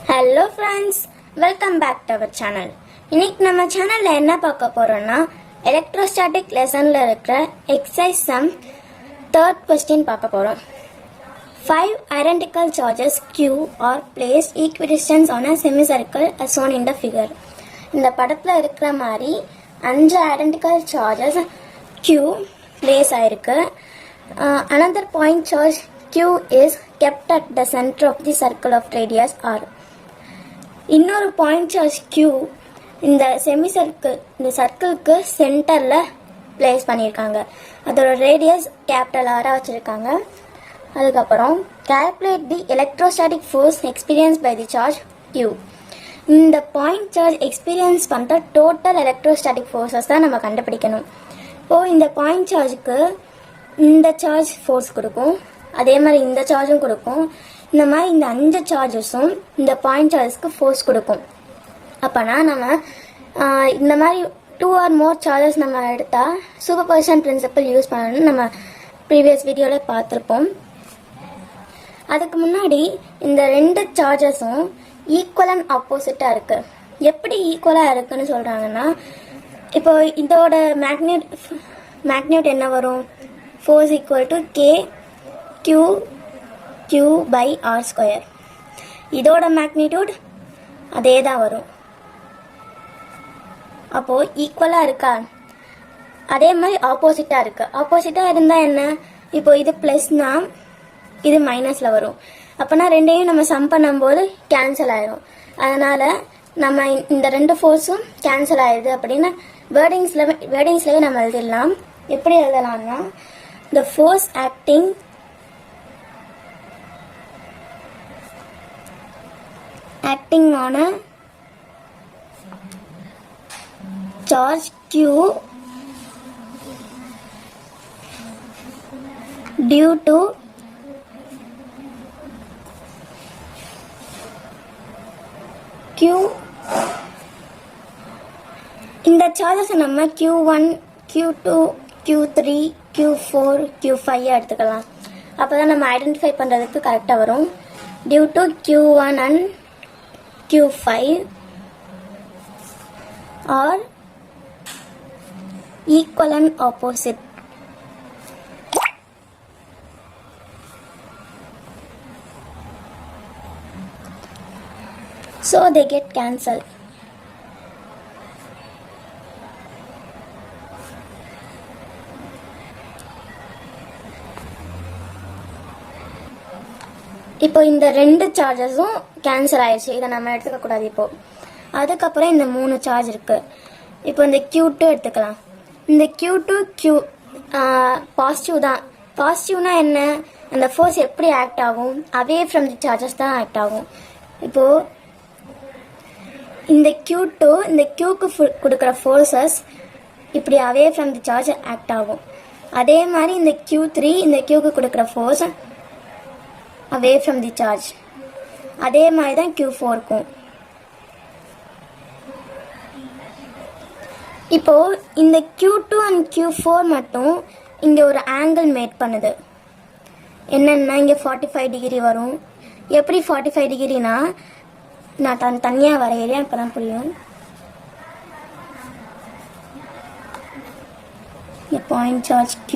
Hello friends, welcome back to our channel. இன்னைக்கு நம்ம சேனலில் என்ன பார்க்க போகிறோன்னா, எலக்ட்ரோஸ்டாட்டிக் லெசனில் இருக்கிற எக்ஸசைஸ் சம் தேர்ட் கொஸ்டின் பார்க்க போகிறோம். 5 identical charges Q are placed equidistant on a semicircle as shown in the figure. இந்த படத்தில் இருக்கிற மாதிரி 5 identical charges Q place ஆயிருக்கு. Another point charge Q is kept at the center of the circle of radius R. இன்னொரு point charge Q இந்த semi circle, இந்த சர்க்கிளுக்கு சென்டரில் place பண்ணியிருக்காங்க. அதோட ரேடியஸ் கேபிட்டல் ஆராக வச்சுருக்காங்க. அதுக்கப்புறம் calculate the electrostatic force experienced by the charge Q. இந்த point charge experience பண்ணுற டோட்டல் எலக்ட்ரோஸ்டாட்டிக் ஃபோர்ஸஸ் தான் நம்ம கண்டுபிடிக்கணும். இப்போது இந்த பாயிண்ட் சார்ஜுக்கு இந்த சார்ஜ் ஃபோர்ஸ் கொடுக்கும், அதே மாதிரி இந்த சார்ஜும் கொடுக்கும். இந்த மாதிரி இந்த 5 சார்ஜஸும் இந்த பாயிண்ட் சார்ஜஸ்க்கு ஃபோர்ஸ் கொடுக்கும். அப்போனா நம்ம இந்த மாதிரி 2 or more சார்ஜஸ் நம்ம எடுத்தால் சூப்பர் பொசிஷன் பிரின்சிபல் யூஸ் பண்ணணும்னு நம்ம ப்ரீவியஸ் வீடியோவில் பார்த்துருப்போம். அதுக்கு முன்னாடி இந்த 2 சார்ஜஸும் ஈக்குவல் அண்ட் ஆப்போசிட்டாக இருக்குது. எப்படி ஈக்குவலாக இருக்குன்னு சொல்கிறாங்கன்னா, இப்போ இதோட மேக்னியூட் என்ன வரும்? Force equal to K Q by R square. இதோட மேக்னிடியூட் அதே தான் வரும். அப்போது ஈக்குவலாக இருக்கா? அதே மாதிரி ஆப்போசிட்டாக இருக்குது. ஆப்போசிட்டாக இருந்தால் என்ன? இப்போ இது ப்ளஸ்னா இது மைனஸில் வரும். அப்போனா ரெண்டையும் நம்ம சம் பண்ணும்போது கேன்சல் ஆயிடும். அதனால் நம்ம இந்த 2 ஃபோர்ஸும் கேன்சல் ஆயிடுது அப்படின்னு வேர்டிங்ஸ்லவே நம்ம எழுதிடலாம். எப்படி எழுதலாம்னா, the force acting on a charge Q due to Q. இந்த சார்ஜஸ் நம்ம Q1 Q2 Q3 Q4 Q5 எடுத்துக்கலாம். அப்போ தான் நம்ம ஐடென்டிஃபை பண்ணுறதுக்கு கரெக்டாக வரும். Due to Q1 and Q5 are equal and opposite. So they get cancelled. இப்போ இந்த 2 சார்ஜஸும் கேன்சல் ஆயிடுச்சு. இதை நம்ம எடுத்துக்கக்கூடாது. இப்போது அதுக்கப்புறம் இந்த 3 சார்ஜ் இருக்குது. இப்போ இந்த Q2 எடுத்துக்கலாம். இந்த Q2 பாசிட்டிவ் தான். பாசிட்டிவ்னா என்ன? அந்த ஃபோர்ஸ் எப்படி ஆக்ட் ஆகும்? அவே ஃப்ரம் தி சார்ஜஸ் தான் ஆக்ட் ஆகும். இப்போது இந்த Q2 இந்த Qக்கு கொடுக்குற ஃபோர்ஸஸ் இப்படி away from the charge act ஆகும். அதே மாதிரி இந்த Q3 இந்த Qக்கு கொடுக்குற force away from the charge. அதே மாதிரி தான் Q4 இருக்கும். இப்போ இந்த Q2 and Q4 மட்டும் இங்கே ஒரு ஆங்கிள் மேட் பண்ணுது. என்னன்னா இங்கே 45 டிகிரி வரும். எப்படி 45 டிகிரினா, நான் தனியாக வரைகிறேன், அப்போ தான் புரியும். பாயிண்ட் சார்ஜ் Q,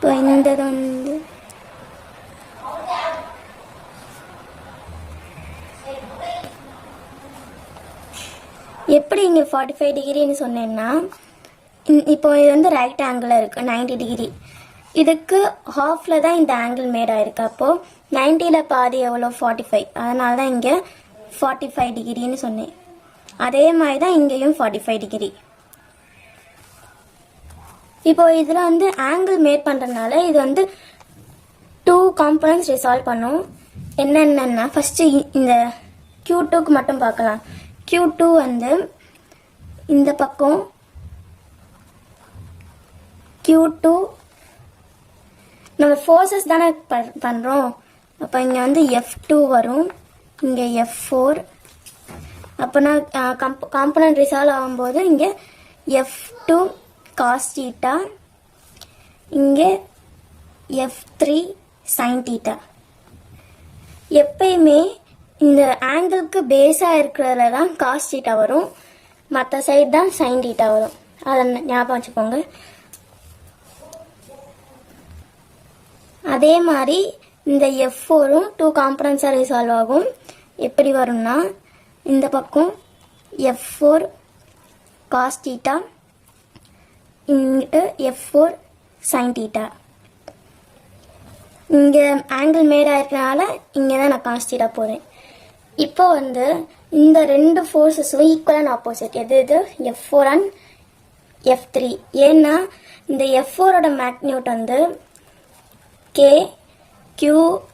இப்போ இந்த வந்து எப்படி இங்கே 45 டிகிரின்னு சொன்னேன்னா, இப்போ இது வந்து ரைட் ஆங்கிளில் இருக்குது 90 டிகிரி. இதுக்கு ஹாஃபில் தான் இந்த ஆங்கிள் மேட் ஆகிருக்கு. அப்போது 90ல் பாதி எவ்வளோ? 45. அதனால தான் இங்கே 45 டிகிரின்னு சொன்னேன். அதே மாதிரி தான் இங்கேயும் 45 டிகிரி. இப்போ இதில் வந்து ஆங்கிள் மேட் பண்ணுறதுனால இது வந்து 2 காம்பனன்ட்ஸ் ரிசால்வ் பண்ணும். என்னென்னா, ஃபஸ்ட்டு இந்த Q2க்கு மட்டும் பார்க்கலாம். Q2 வந்து இந்த பக்கம் Q2 நம்ம ஃபோர்ஸஸ் தானே பண்ணுறோம். அப்போ இங்கே வந்து F2 வரும், இங்கே F4. அப்போனா காம்பனண்ட் ரிசால்வ் ஆகும்போது இங்கே F2 cos theta, இங்கே F3 sin theta. எப்பயுமே இந்த ஆங்கிளுக்கு பேஸாக இருக்கிறதுல தான் cos theta வரும், மற்ற சைடு தான் sin theta வரும். அதை ஞாபகம் வச்சுக்கோங்க. அதே மாதிரி இந்த F4ம் 2 காம்பனன்ட்ஸாக ரிசால்வ் ஆகும். எப்படி வரும்னா இந்த பக்கம் F4 cos theta, இங்கிட்டு F4 sin theta. இங்கே ஆங்கிள் மேடாக இருக்கிறனால இங்கே தான் நான் cos theta போகிறேன். இப்போ வந்து இந்த ரெண்டு ஃபோர்ஸஸும் ஈக்குவல் அண்ட் ஆப்போசிட். எது F4 அண்ட் F3. ஏன்னா இந்த F4ஓட மேக்னியூட் வந்து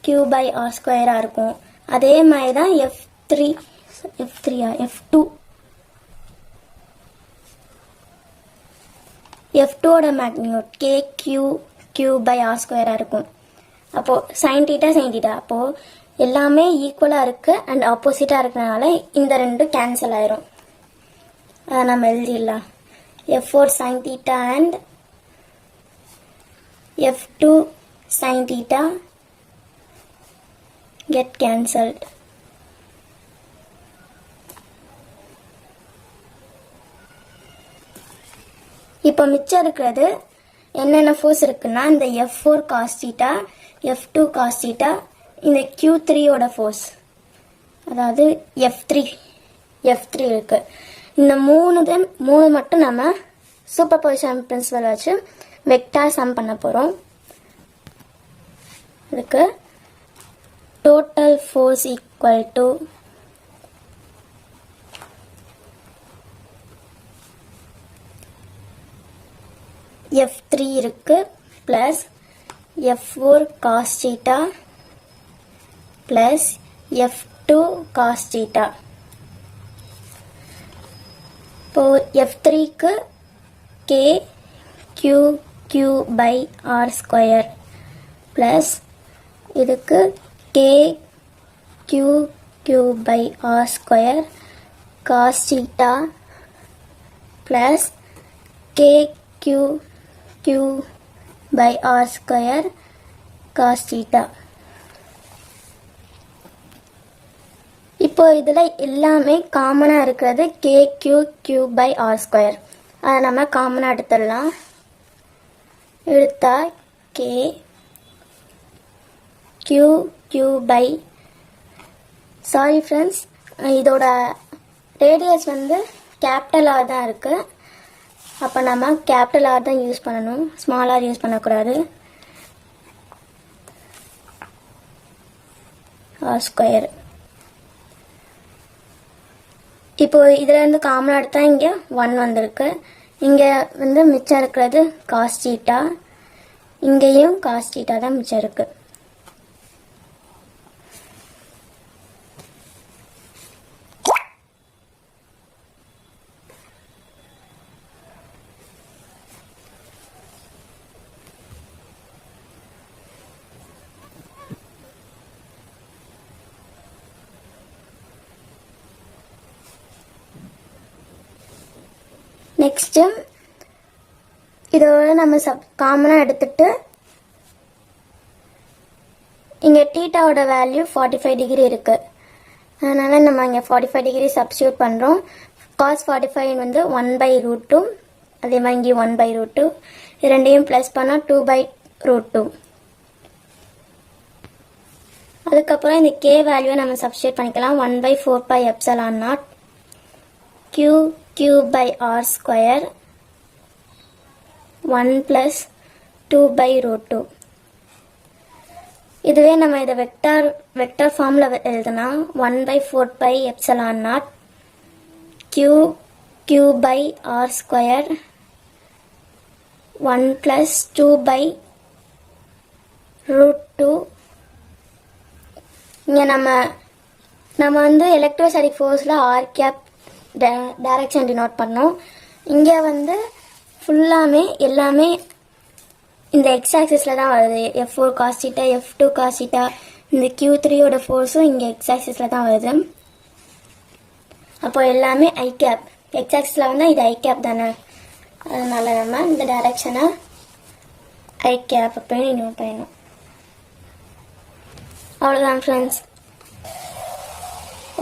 Q by R ஸ்கொயராக இருக்கும். அதே மாதிரி தான் F2ஓட மேக்னியூட் Q by R ஸ்கொயராக இருக்கும். அப்போது sin theta அப்போது எல்லாமே ஈக்குவலாக இருக்குது அண்ட் ஆப்போசிட்டாக இருக்கிறனால இந்த ரெண்டும் கேன்சல் ஆயிரும். அதை நம்ம எழுதிடலாம். F4 sin theta and F2 sin theta get cancelled. இப்போ மிச்சம் இருக்கிறது என்னென்ன ஃபோர்ஸ் இருக்குன்னா இந்த F4 cos theta, F2 cos theta, இந்த Q3ஓட ஃபோர்ஸ், அதாவது F3 இருக்கு. இந்த மூணு மட்டும் நம்ம சூப்பர் பொசிஷன் பிரின்சிபல் வச்சு வெக்டார் சம் பண்ண போகிறோம். அதுக்கு total force equal to F3 இருக்கு plus F4 cos theta plus F2 cos theta. இப்போ F3க்கு Q by R square plus இதுக்கு Q by R square cos theta plus Q by R square cos theta. இப்போ இதில் எல்லாமே காமனாக இருக்கிறது Q by R square. அதை நம்ம காமனாக எடுத்துடலாம். எடுத்தா Q by, சாரி ஃப்ரெண்ட்ஸ், இதோட ரேடியஸ் வந்து கேபிட்டல் ஆர் தான் இருக்குது. அப்போ நம்ம கேபிட்டல் ஆர் தான் யூஸ் பண்ணணும், ஸ்மால் ஆர் யூஸ் பண்ணக்கூடாது. R square. இப்போ இதிலேருந்து காமனாக எடுத்தால் இங்கே 1 வந்திருக்கு. இங்கே வந்து மிச்சம் இருக்கிறது cos theta, இங்கேயும் cos theta தான் மிச்சம் இருக்குது. நெக்ஸ்ட்டு இதோட நம்ம காமனாக எடுத்துட்டு இங்கே தீட்டாவோட வேல்யூ 45 டிகிரி இருக்குது. அதனால் நம்ம இங்கே 45 டிகிரி சப்ஸ்டியூட் பண்ணுறோம். cos 45 வந்து 1/√2, அதே மாதிரி இங்கே 1/√2. இது ரெண்டையும் ப்ளஸ் பண்ணால் 2/√2. அதுக்கப்புறம் இந்த K வேல்யூவை நம்ம சப்ஸ்டியூட் பண்ணிக்கலாம். 1/4πε0 Q by R ஸ்கொயர் 1 + 2/√2. இதுவே நம்ம இதை வெக்டார் ஃபார்மில் எழுதுனா 1/4πε0 Q by R ஸ்கொயர் 1 + 2/√2. இங்கே நம்ம வந்து எலக்ட்ரோஸ்டாட்டிக் ஃபோர்ஸில் R கேப் டைரக்ஷன் டினோட் பண்ணோம். இங்கே வந்து ஃபுல்லாமே எல்லாமே இந்த எக்ஸ் ஆக்சிஸில் தான் வருது. F4 cos theta, F2 cos theta, இந்த Q3யோட ஃபோர்ஸும் இங்கே எக்ஸ் ஆக்சிஸில் தான் வருது. அப்போ எல்லாமே ஐ கேப், எக்ஸ் ஆக்சிஸில் வந்தால் இது ஐ கேப் தானே, அதனால நம்ம இந்த டைரக்ஷனை ஐ கேப் அப்படின்னு டினோட் பண்ணணும். அவ்வளோதான் ஃப்ரெண்ட்ஸ்.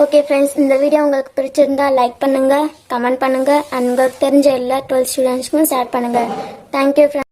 ஓகே ஃப்ரெண்ட்ஸ், இந்த வீடியோ உங்களுக்கு பிடிச்சிருந்தா லைக் பண்ணுங்கள், கமெண்ட் பண்ணுங்கள், அண்ட் உங்களுக்கு தெரிஞ்ச எல்லா 12 ஸ்டூடெண்ட்ஸ்க்கும் ஷேர் பண்ணுங்கள். Thank you friends.